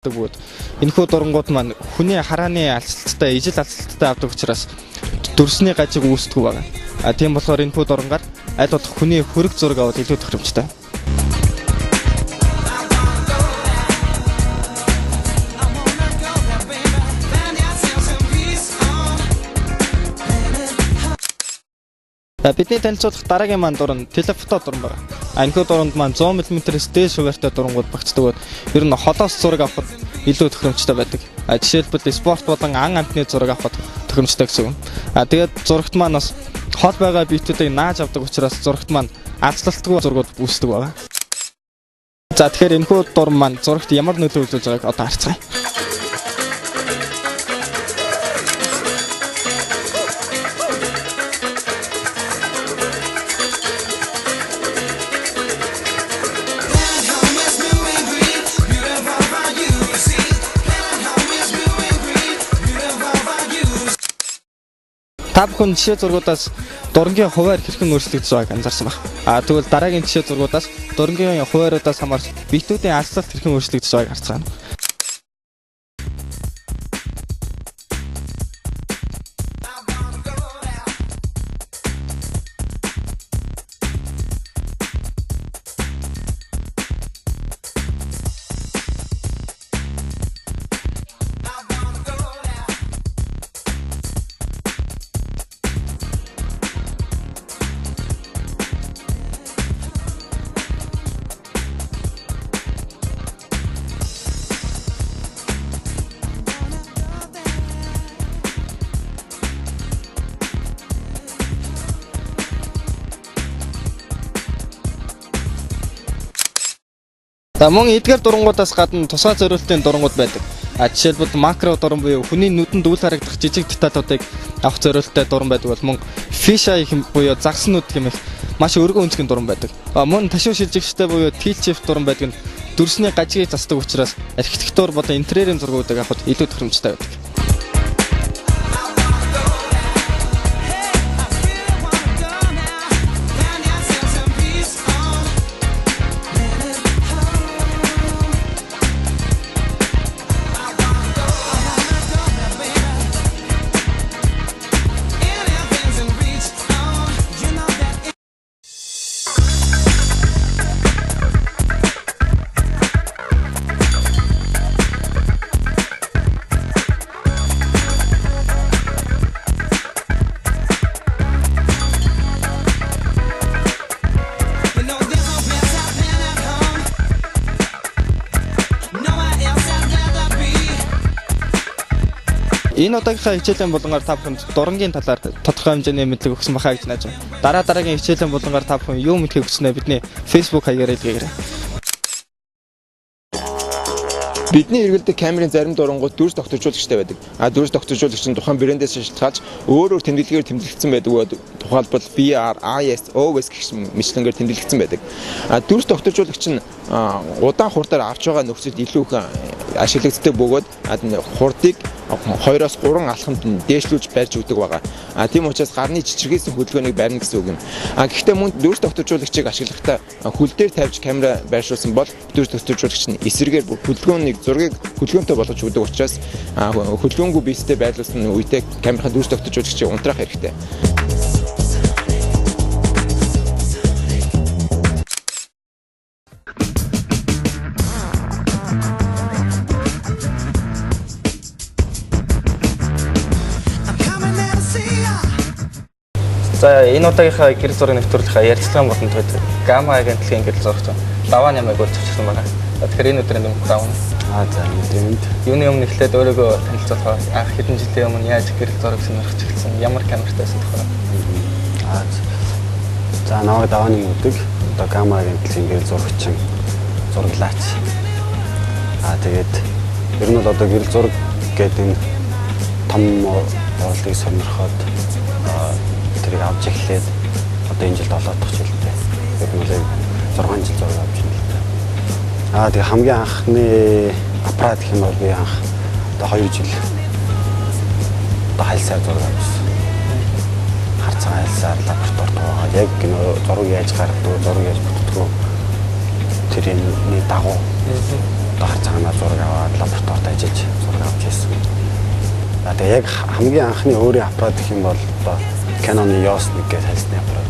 бөгөөд энэхүү дурангууд маань хүний харааны алсалттай, ижил алсалттай авдаг учраас дүрсний гажиг үүсдэг байгаа. Тийм болохоор энэхүү дурангаар аль болох хүний хөрөг зураг аваад илүү тохиромжтой. Бидний танилцуулах дараагийн маань дуран телефото дуран байна. Энэхүү дуранд маань 100 мм-с дээш хуваартай дурангууд багцдаг. Ер нь холоос зураг авахд илүү тохиромжтой байдаг. Жишээлбэл спорт болон ан амтны зураг авахд тохиромжтой гэсэн юм. Тэгээд зурагт маань бас хол байгаа биетүүдийг нааж авдаг учраас зурагт маань алслалтгүй зургууд үүсдэг байна. За тэгэхээр энэхүү дуран маань зурагт ямар нөлөө үзүүлж байгааг одоо харцгаая. Та бүхэн жишээ зургуудаас дурангийн хуваар хэрхэн өөрчлөгдөж байгааг анзаарсан байна. Тэгвэл дараагийн жишээ зургуудаас дурангийн хувааруудаас хамаарч биетүүдийн алслалт хэрхэн өөрчлөгдөж байгааг харцгаана. Мөн эдгээр дурангуудаас гадна тусгай зориултын дурангууд байдаг. Жишээлбэл макро дуран буюу хүний нүдэнд үл харагдах жижиг деталуудыг авах зориулттай дуран байдаг бол мөн фишай буюу загсан нүд гэмэх маш өргөн өнцгөн дуран байдаг. Мөн ташуу шилжигчтэй буюу тилчифт дуран байдаг нь дүрсний гажгийг засдаг учраас архитектур болон интерьерийн зургуудыг авахд илүү тохиромжтой байдаг. Энэ удаагийнхаа хичээлийн булангаар та бүхэнд дурангийн талаар тодорхой хэмжээний мэдлэг өгсөн бахаа гэж найдаж байна. Дараагийн хичээлийн булангаар та бүхэн юу мэдхийг хүснэ бидний Facebook хаягаар илгээгээрэй. Бидний хэрэглэдэг камерын зарим дурангууд дүрс тогтворжуулагчтай байдаг. Дүрс тогтворжуулагч нь тухайн брэндээс шалтгаалж өөрөөр тэмдэглэгээр тэмдэглэгдсэн байдаг. Тухайлбал VR, IS, OS гэх мэтлэнгээр тэмдэглэгдсэн байдаг. Дүрс тогтворжуулагч нь удаан хурдаар авч байгаа нөхцөлд илүү их ашиглагддаг бөгөөд хурдыг 2-3 алхамд дээшлүүлж барьж өгдөг байгаа. Тийм учраас гарны жижигсэн хөдөлгөөнийг барина гэсэн үг юм. Гэхдээ мөн дүрс тогтворжуулагчийг ашиглахдаа хөл дээр тавьж камера байршуулсан бол дүрс тогтворжуулагч нь эсрэгээр хөдөлгөөнийг зургийг хөдөлгөөнтэй болгож өгдөг учраас хөдөлгөөнгүй биестэй байрлуулсан үедээ камерын дүрс тогтворжуулагчийг унтраах хэрэгтэй. За энэ удаагийнхаа гэрэл зургийн нэвтрүүлгийн ярилцлагын болон гамма агентлагийн гэрэл зурагч даваа нямыг өөрчилсөн байна. Тэгэхээр энэ өдрийн өмнө даваа. За энэ юуны өмнө эхлээд өөрийгөө танилцуулах анх хэдэн жилийн өмнө яаж гэрэл зураг сонирхож эхэлсэн, ямар камертайсан тохиолдол. За намайг давааны өдөг одоо гамма агентлагийн гэрэл зурагчин зураглаач. Тэгээд ер нь одоо гэрэл зураг гэдэг энэ том уралдыг сонирхоод тэрийг авч эхлээд одоо энэ жилд 7 дахь жилдээ. Яг нь 6 жил зураг авч байна л да. Тэгээ хамгийн анхны аппарат гэх юм бол би анх одоо 2 жил одоо хайлсаар зураг авчихсан. Харцаа хайлсаар лабораторид байгаа. Яг зураг яаж гаргадаг, зураг яаж бүтдэг тэрний дагуу одоо харцаанаа зураг аваад Тэгээ яг хамгийн анхны өөрийн аппарат гэх юм бол одоо Canon EOS 1 гэж хэлсэн аппарат.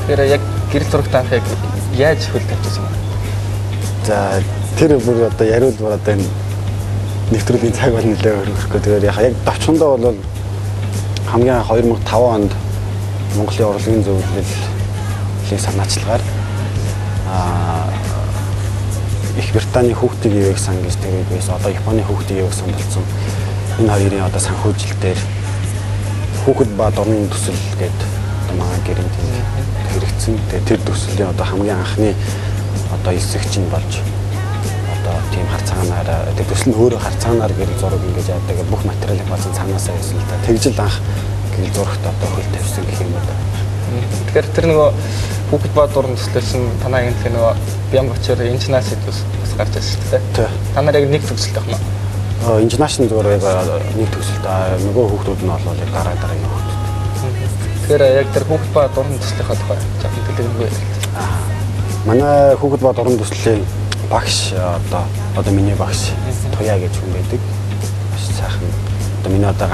Тэгэхээр яг гэрэл зурагт анх яг яаж хөл тавьчихсан юм бэ? За тэр бүр одоо яриул бүр одоо энэ нэвтрүүлгийн цаг бол нэлээд өргөхгүй. Тэгэхээр яг товчхондоо бол хамгийн 2005 онд Монголын урлагийн зөвлөлийн санаачлагаар Их Британий хүүхдийн ивэг сан гэж тэр үед байсан. Одоо Японы хүүхдийн ивэг сан болсон. Энэ хоёрын одоо санхүүжилтээр хүүхэд ба дурны төсөл гэдэг одоо манай гэрээнд хэрэгцсэн. Тэгээ тэр төсөлийн одоо хамгийн анхны одоо эсэгч нь болж одоо тийм харцаанаар тэр төсөл нь өөрөө харцаанаар гэрэл зураг ингэж яадаг бүх материалыг базан цаанаасаа хийсэн л та. Тэгжил анх гэрэл зурагт одоо хөл тавьсан гэх юм уу. Тэгэхээр тэр нөгөө хүүхэд ба дурны төслөөс нь танаа энэ тэр нөгөө Бямбачаар инженаас бас гарч ирсэн шүү дээ. Та нар яг нэг төгсөлт авах нь. Инженаас нь зүгээр яг нэг төгсөлт нөгөө хүүхдүүд нь бол яг дараагийн хүүхдүүд. Тэгэхээр яг тэр хүүхэд ба дурны төслийнхаа тухай жоохон дэлгэрэнгүй. Манай хүүхэд ба дурны төслийн багш одоо миний багш Туяа гэж хүн байдаг. Маш сайхан. Одоо миний одоо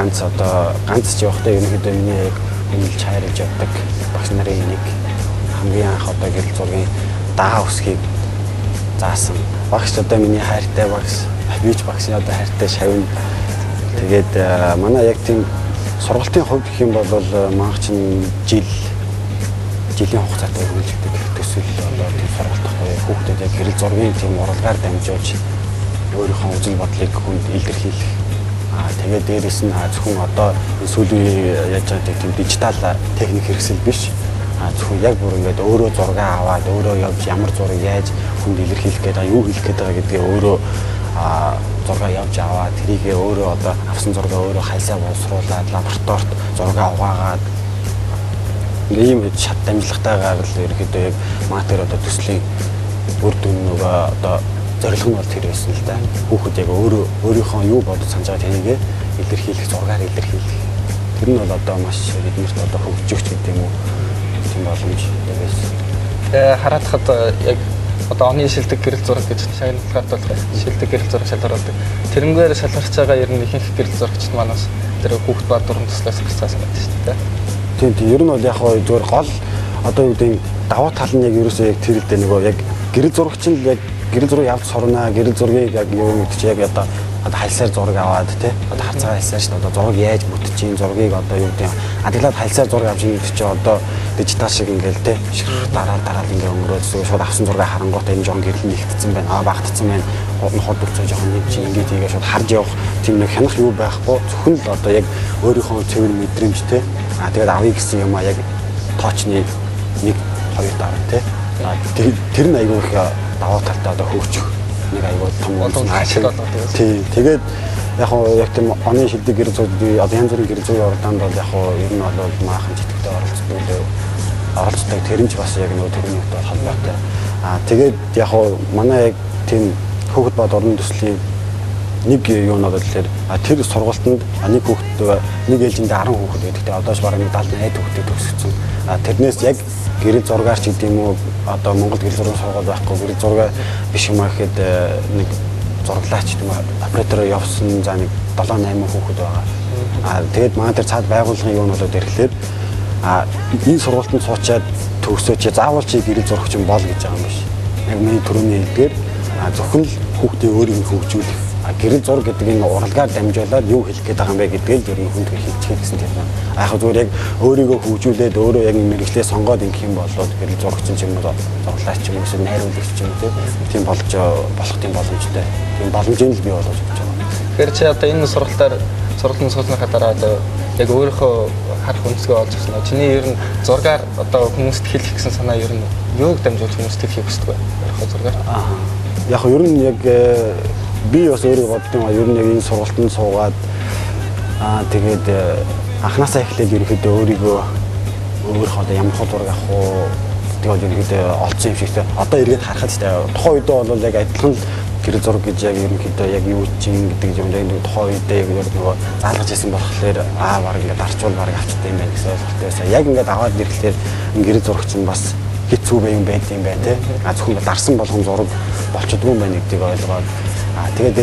ганц ч явахдаа ерөнхийдөө миний яг үнэлж хайрлаж явдаг багш нарын нэг хамгийн анх одоо гэрэл зургийн дагаа үсгийг заасан. Багш одоо миний хайртай багш, бич багшийн одоо хайртай шавн. Тэгээд манай яг тийм сургалтын хувьд гэх юм бол манайх чинь жилийн хугацаатай үргэлжлэдэг төсөл одоо тийм сургалт авах хүүхдэд яг гэрэл зургийн тийм уралгаар дамжуулж өөрийнхөө үзэл бодлыг хүнд илэрхийлэх. Тэгээд дээрэс нь зөвхөн одоо сүүлийн яаж байгаа тийм дижитал техник хэрэгсэл биш. Зөвхөн яг бүр ингээд өөрөө зураг аваад өөрөө явж ямар зураг яаж хүнд илэрхийлэх гэдэг юу хэлэх гэдэг гэдгээ өөрөө зураг явж аваад тэрийгээ өөрөө одоо авсан зургаа өөрөө хайлсаа боловсруулад лабораторид зураг угаагаад ингээд ийм шат дамжлагтайгаар л ерөөхдөө яг матер одоо төслийн үр дүн нөгөө одоо зорилго нь бол тэр байсан л да. Хүүхэд яг өөрийнхөө юу бодож санаж байгаа тэрийгээ илэрхийлэх, зургаар илэрхийлэх. Тэр нь бол одоо маш биднэрт одоо хөгжиж гэдэг юм уу тийм боломж байсан. Хараад хад яг одоо оны шилдэг гэрэл зураг гэж шагналгаар болох шилдэг гэрэл зураг шалгаруулдаг. Тэрнгээр шалгарч байгаа ер нь ихэнх гэрэл зурагчид манаас тэр хүүхэд ба дурын төслөөс гарцаасан байдаг шүү дээ. Тийм ер нь бол яг зүгээр гол одоо юу гэдэг даваа тал нь яг ерөөсөө яг тэр л дээ нөгөө яг гэрэл зурагч нь яг гэрэл зураг явж сурнаа гэрэл зургийг яг юу мэдчих яг одоо хайлсаар зураг аваад тий одоо харцаа хайлсаар шүү дээ одоо зураг яаж бүтчихин зургийг одоо юу гэдэг адаглаад хайлсаар зураг авч ингэж чи одоо дижитал шиг ингээл тий дараад ингээ өнгөрөөд шууд авсан зураг харангуут энэ жоон гэрэл нэгтцсэн байна багтцсан байна хот өгцөө жоохон нэг чи ингээд тийгээ шууд харж явах тийм нэг хянах юу байхгүй зөвхөн л одоо яг өөрийнхөө цэвэр мэдрэмж тий тэгээд авъя гэсэн юм яг тоочны 1 2 дараа тий тэр нь айгүй их даваа талтай одоо хөгжих нэг айгүй том ашиг тий тэгээд яг тийм оны шилдэг гэрэл зургийг одоо янз бүрийн гэрэл зургийн уралдаанд бол яг ер нь бол maaхан жижигтэй оролцдог тэр нь ч бас яг нөгөө төрөнийтэй холбоотой тэгээд яг манай яг тийм хүүхэд ба дурны төслийн нэг юу нь бол тэр сургалтанд нэг хүүхэд нэг ээлжиндээ 10 хүүхэд гэдэгтэй одоош бараг 70-80 хүүхэдтэй төгссөн. Тэрнээс яг гэрэл зургаар ч гэдэг юм уу одоо Монгол гэрэл зургийн сургууль байхгүй гэрэл зургаа биш юм аа гэхэд нэг зураглаач гэдэг юм оператороо явсан за нэг 7-8 хүүхэд байгаа. Тэгээд манай тэр цаад байгууллагын юу нь болоод ирэхлээр энэ сургалтанд суучаад төгсөөч заавал чи гэрэл зурагч юм бол гэж байгаа юм биш. Яг миний төрөний хэлдгээр зөвхөн л хүүхдээ өөрийг хөгжүүлэх гэрэл зураг гэдэг энэ уралгаар дамжуулаад юу хэлэх гээд байгаа юм бэ гэдгийг ер нь хүнд хэлчихээ гэсэн тийм байна. Яг зүгээр яг өөрийгөө хөгжүүлээд өөрөө яг мэрэгчлээ сонгоод ингэх юм бол гэрэл зурагч юм уу зураглаач юм уу найруулагч юм уу тийм болж болох тийм боломжтой. Тийм боломжийг л бий болгож өгч байгаа. Тэгэхээр чи одоо энэ сургалтын суулныхаа дараа яг өөрийнхөө харах үндэсгээ олж авсан. Чиний ер нь зургаар одоо хүмүүст хэлэх гэсэн санаа ер нь юуг дамжуулж хүмүүст хэлхийг хүсдэг вэ? Зургаар. Яг ер нь яг би бас өөрөө боддоо ер нь яг энэ сургалтанд суугаад тэгээд анхнаасаа эхлээд ерөнхийдөө өөрийгөө өөрийнхөө одоо ямар зураг авах уу тэгээд ерөнхийдөө олцсон юм шигтэй одоо эргээд харахад тухайн үедээ бол яг адилхан гэрэл зураг гэж яг ерөнхийдөө яг юу чинь гэдэг юм яг тухайн үедээ яг нөгөө заалгаж ирсэн болохоор бараг ингээд арчвал бараг авчтай юм байна гэсэн ойлголтоос яг ингээд аваад ирэхлээр гэрэл зурагч нь бас хэцүү байм байт юм байна те зөвхөн дарсан болгон зураг болчихдгүй юм байна гэдгийг ойлгоод тэгээд